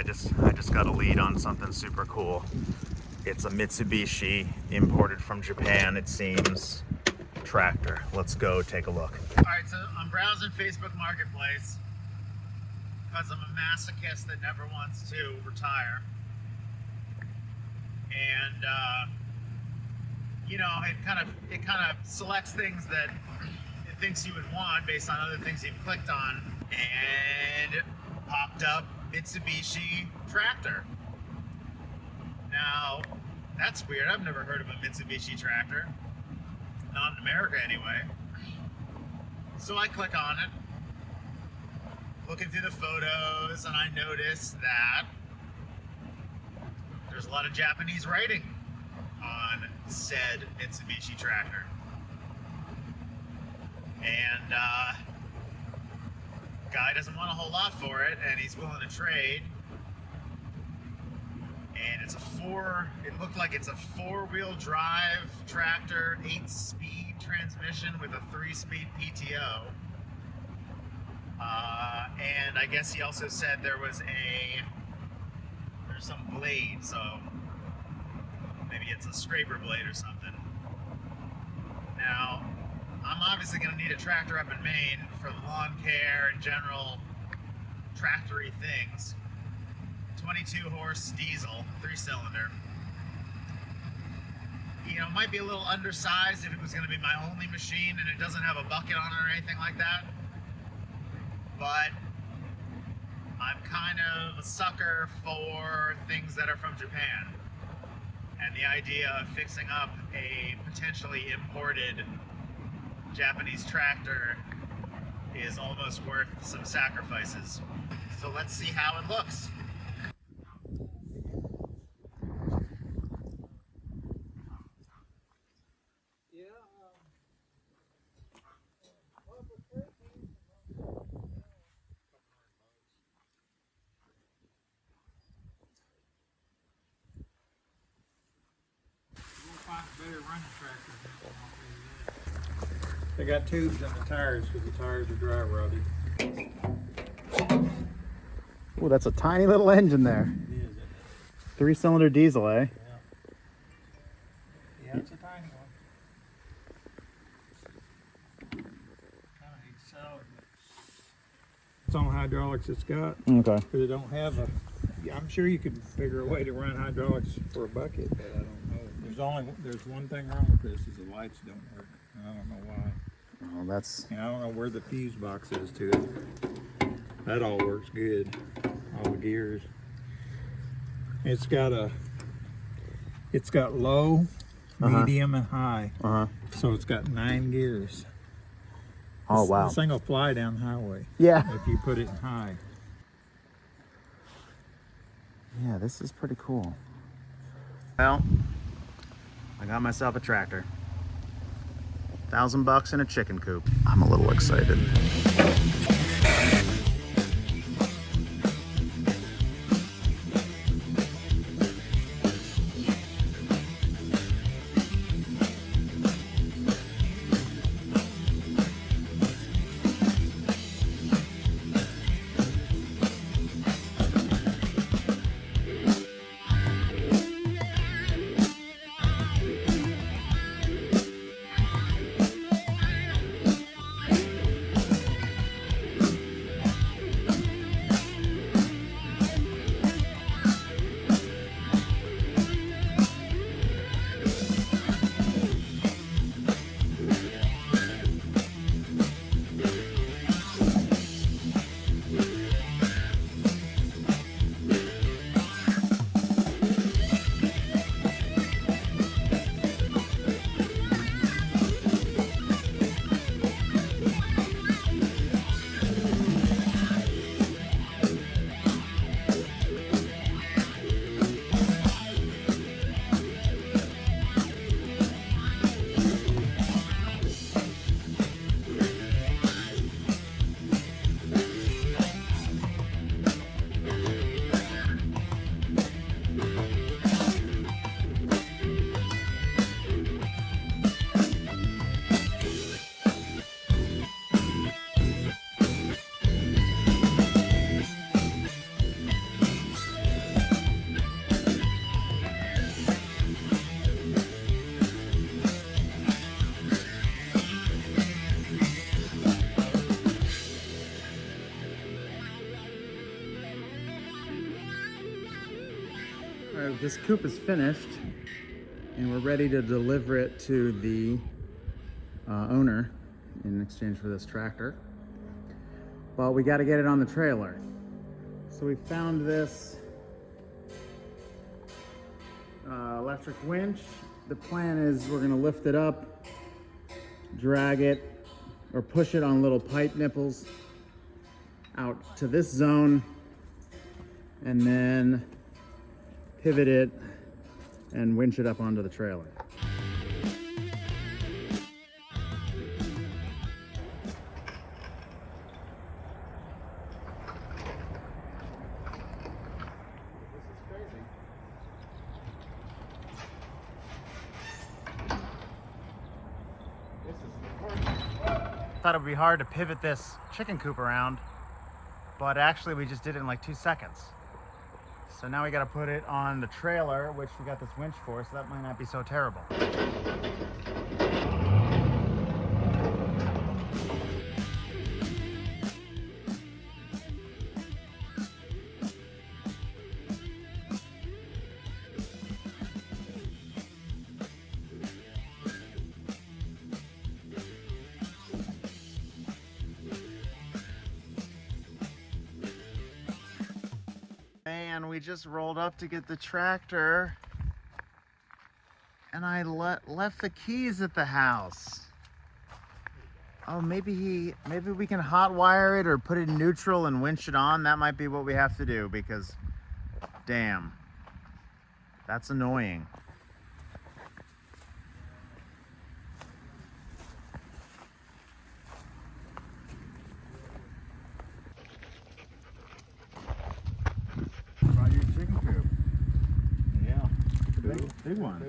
I just got a lead on something super cool. It's a Mitsubishi imported from Japan, it seems, tractor. Let's go take a look. All right, so I'm browsing Facebook Marketplace because I'm a masochist that never wants to retire. And you know, it kind of selects things that it thinks you would want based on other things you've clicked on, and it popped up Mitsubishi tractor. Now, that's weird. I've never heard of a Mitsubishi tractor. Not in America, anyway. So I click on it, looking through the photos, and I notice that there's a lot of Japanese writing on said Mitsubishi tractor. And guy doesn't want a whole lot for it, and he's willing to trade. And it's it looked like it's a 4-wheel drive tractor, 8-speed transmission with a 3-speed PTO. And I guess he also said there's some blade, so maybe it's a scraper blade or something. Now, I'm obviously going to need a tractor up in Maine for lawn care and general tractory things. 22 horse diesel, 3-cylinder. You know, it might be a little undersized if it was going to be my only machine and it doesn't have a bucket on it or anything like that. But I'm kind of a sucker for things that are from Japan. And the idea of fixing up a potentially imported Japanese tractor is almost worth some sacrifices. So let's see how it looks. Better running tractors. They got tubes in the tires because the tires are dry rotted. Oh, that's a tiny little engine there. It is. 3-cylinder diesel, eh? Yeah. Yeah, it's a tiny one. Kind of hate to sell it, but it's on hydraulics it's got. Okay. Because it don't have a. I'm sure you could figure a way to run hydraulics for a bucket, but I don't know. There's one thing wrong with this is the lights don't work. I don't know why. Oh, that's. And I don't know where the fuse box is to it. That all works good. All the gears. It's got low, medium, and high. So it's got 9 gears. Oh wow. This thing will fly down the highway. Yeah. If you put it in high. Yeah, this is pretty cool. Well, I got myself a tractor. $1,000 in a chicken coop. I'm a little excited. Alright, this coupe is finished and we're ready to deliver it to the owner in exchange for this tractor. But we got to get it on the trailer. So we found this electric winch. The plan is we're going to lift it up, drag it, or push it on little pipe nipples out to this zone, and then pivot it and winch it up onto the trailer. Thought it would be hard to pivot this chicken coop around, but actually we just did it in like 2 seconds. So now we got to put it on the trailer, which we got this winch for, so that might not be so terrible. Man, we just rolled up to get the tractor and I left the keys at the house. Oh, maybe we can hot wire it or put it in neutral and winch it on. That might be what we have to do, because damn, that's annoying. Big one.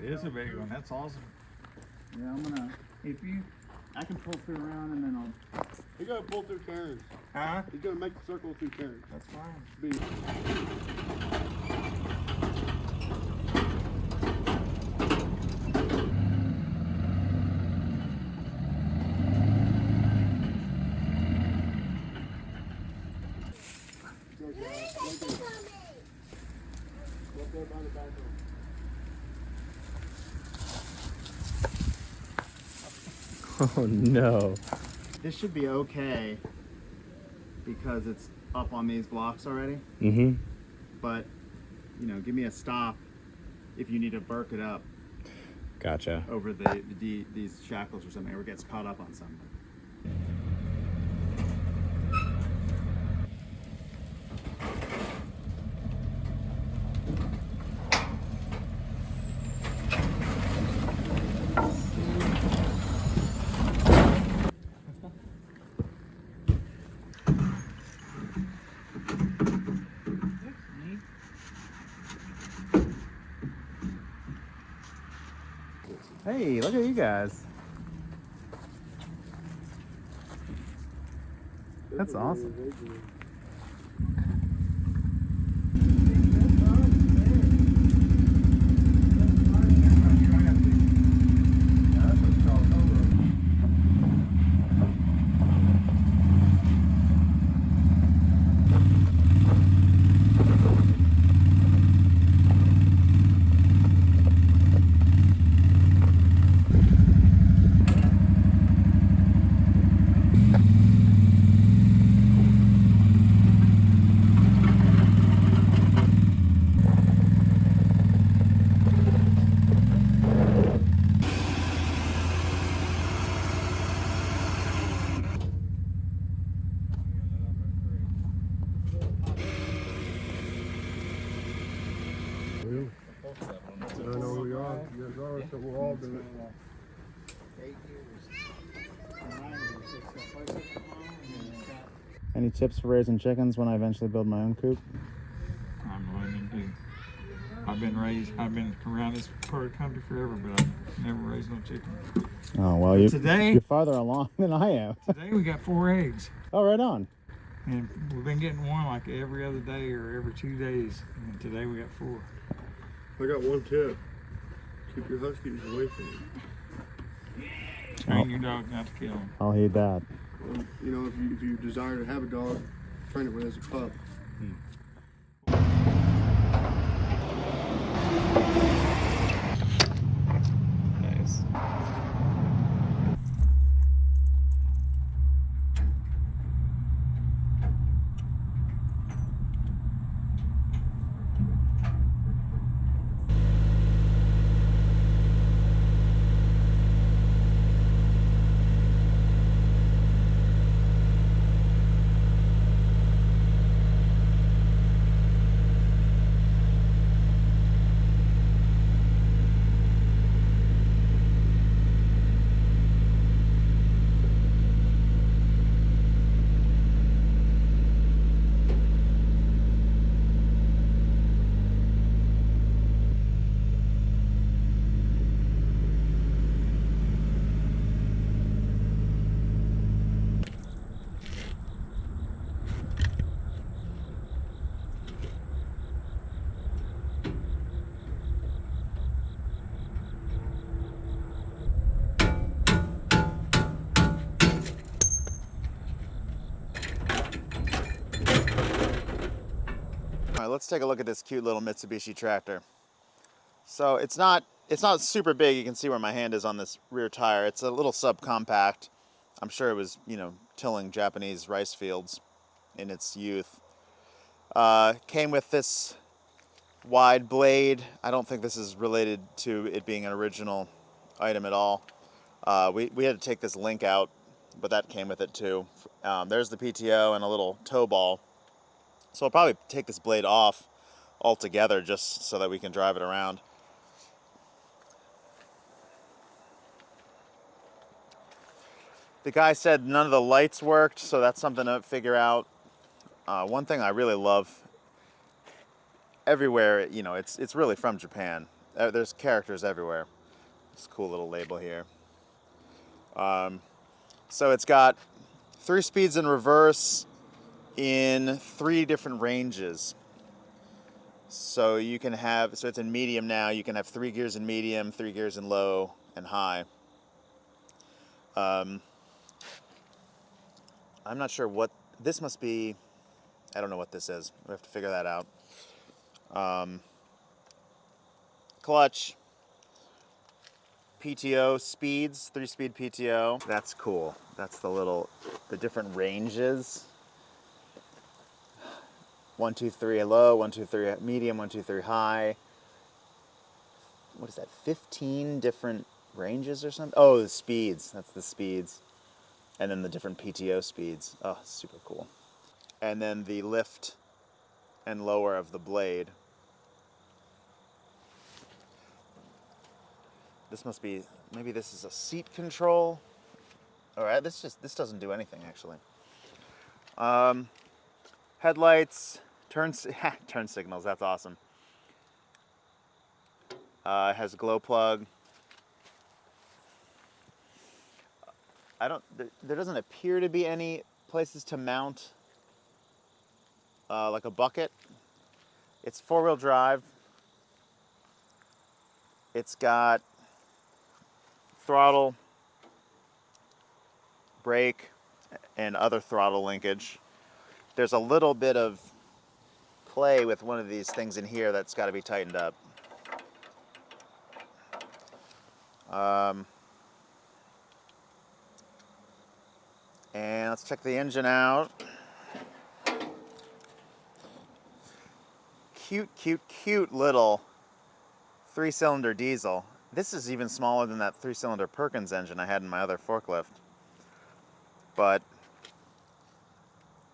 It is a big one. That's awesome. Yeah, I can pull through around and then I'll... You gotta pull through turns. Huh? You gotta make the circle through turns. That's fine. Speed. Oh no. This should be okay because it's up on these blocks already. Mm-hmm. But, you know, give me a stop if you need to burk it up Gotcha. over these shackles or something, or it gets caught up on something. Hey, look at you guys. That's awesome. I know who you are. You guys are, so we'll all do it. Any tips for raising chickens when I eventually build my own coop? I'm learning to. I've been around this part of the country forever, but I've never raised no chicken. Oh, well, you're farther along than I am. Today we got 4 eggs. Oh, right on. And we've been getting one like every other day or every 2 days. And today we got 4. I got one tip. Keep your huskies away from you. Train your dog not to kill them. I'll heed that. You know, if you desire to have a dog, train it when it's a pup. All right, let's take a look at this cute little Mitsubishi tractor. So it's not super big. You can see where my hand is on this rear tire. It's a little subcompact. I'm sure it was, tilling Japanese rice fields in its youth. Came with this wide blade. I don't think this is related to it being an original item at all. We had to take this link out, but that came with it too. There's the PTO and a little tow ball. So I'll probably take this blade off altogether just so that we can drive it around. The guy said none of the lights worked, so that's something to figure out. One thing I really love, everywhere, it's really from Japan. There's characters everywhere. This cool little label here. So it's got 3 speeds in reverse in 3 different ranges. So so it's in medium now. You can have 3 gears in medium, 3 gears in low and high. I'm not sure what this must be. I don't know what this is. We have to figure that out. Clutch, PTO speeds, 3-speed PTO. That's cool. That's the different ranges. 1, 2, 3 low, 1, 2, 3 medium, 1, 2, 3 high. What is that? 15 different ranges or something? Oh, the speeds. That's the speeds. And then the different PTO speeds. Oh, super cool. And then the lift and lower of the blade. This must be, maybe this is a seat control. All right, this doesn't do anything actually. Headlights, turn signals, that's awesome. It has a glow plug. There doesn't appear to be any places to mount like a bucket. It's 4-wheel drive. It's got throttle, brake, and other throttle linkage. There's a little bit of play with one of these things in here that's got to be tightened up. And let's check the engine out. Cute little 3-cylinder diesel. This is even smaller than that 3-cylinder Perkins engine I had in my other forklift. But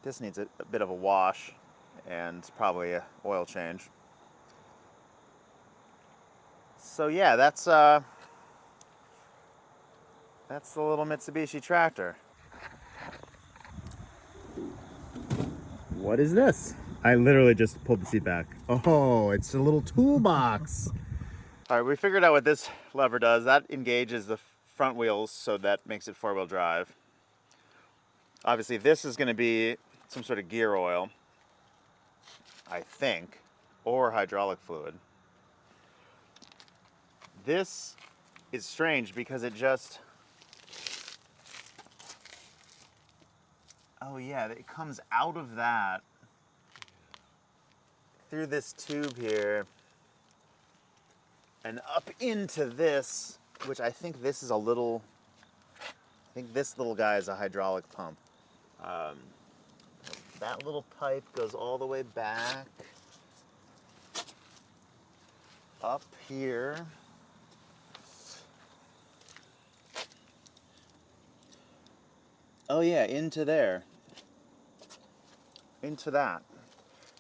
this needs a bit of a wash and probably an oil change. So yeah, that's the little Mitsubishi tractor. What is this? I literally just pulled the seat back. Oh, it's a little toolbox. All right, we figured out what this lever does. That engages the front wheels, so that makes it 4-wheel drive. Obviously, this is going to be some sort of gear oil, I think, or hydraulic fluid. This is strange because it just... Oh yeah, it comes out of that through this tube here and up into this, which I think this is this little guy is a hydraulic pump. That little pipe goes all the way back up here. Oh yeah, into there. Into that.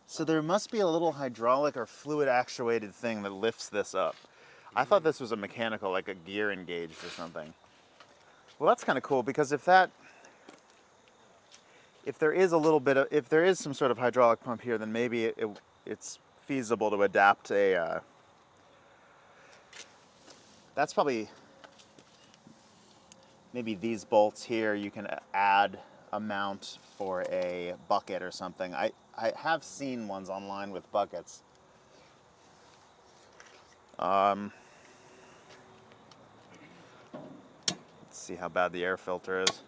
So there must be a little hydraulic or fluid actuated thing that lifts this up. I thought this was a mechanical, like a gear engaged or something. Well, that's kind of cool because if there is some sort of hydraulic pump here, then maybe it's feasible to adapt that's probably, maybe these bolts here, you can add a mount for a bucket or something. I have seen ones online with buckets. Let's see how bad the air filter is.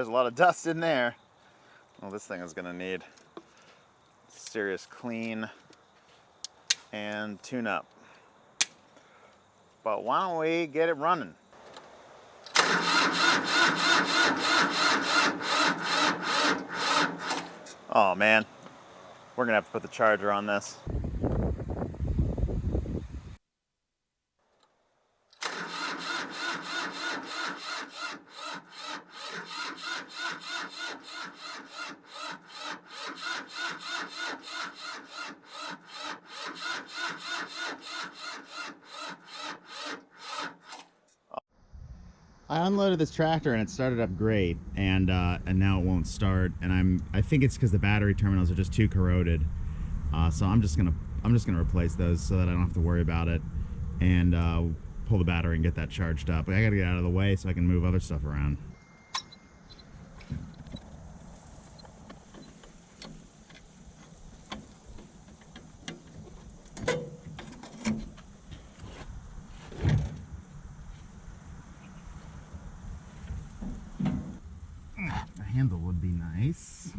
there's a lot of dust in there. Well, this thing is gonna need serious clean and tune up. But why don't we get it running? Oh man, we're gonna have to put the charger on this. I unloaded this tractor and it started up great, and now it won't start. And I think it's because the battery terminals are just too corroded. So I'm just gonna replace those so that I don't have to worry about it, and pull the battery and get that charged up. I gotta get out of the way so I can move other stuff around. A handle would be nice.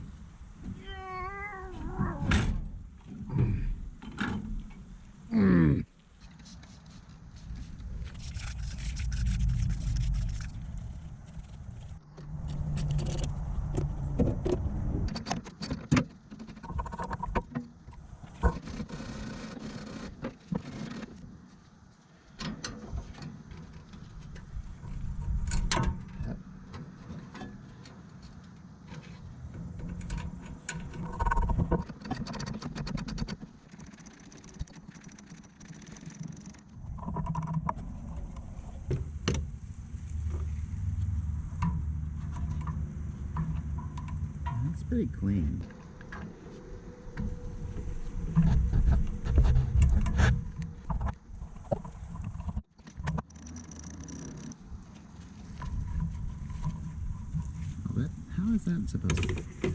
It's pretty clean. How is that supposed to be?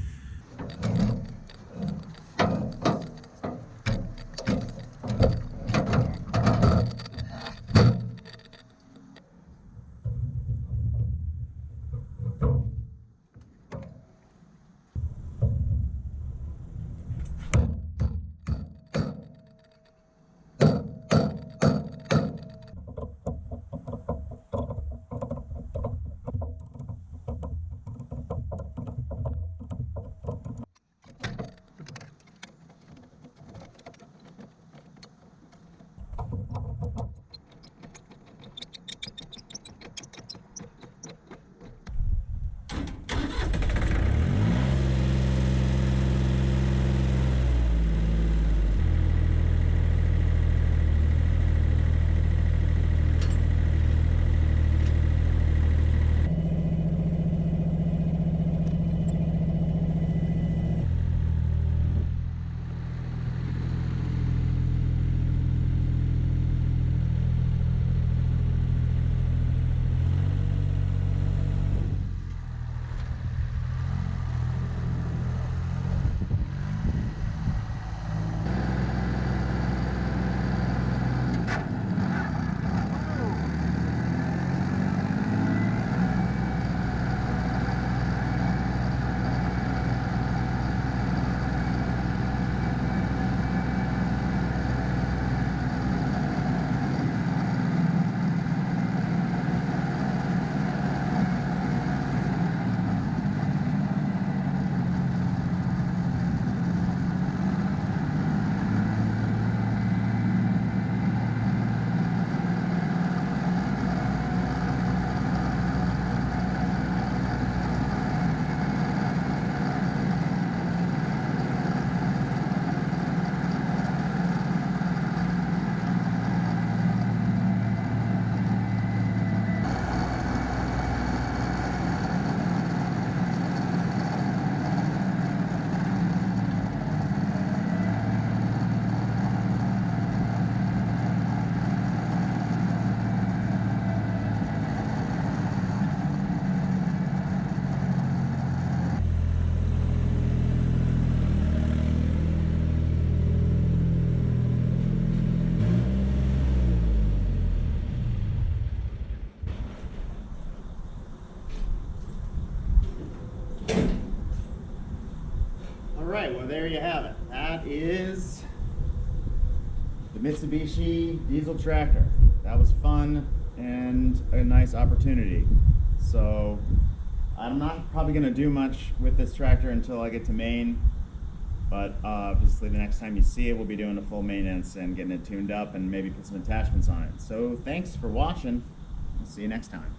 there you have it. That is the Mitsubishi diesel tractor. That was fun and a nice opportunity. So I'm not probably going to do much with this tractor until I get to Maine, but obviously the next time you see it, we'll be doing a full maintenance and getting it tuned up and maybe put some attachments on it. So thanks for watching. I'll see you next time.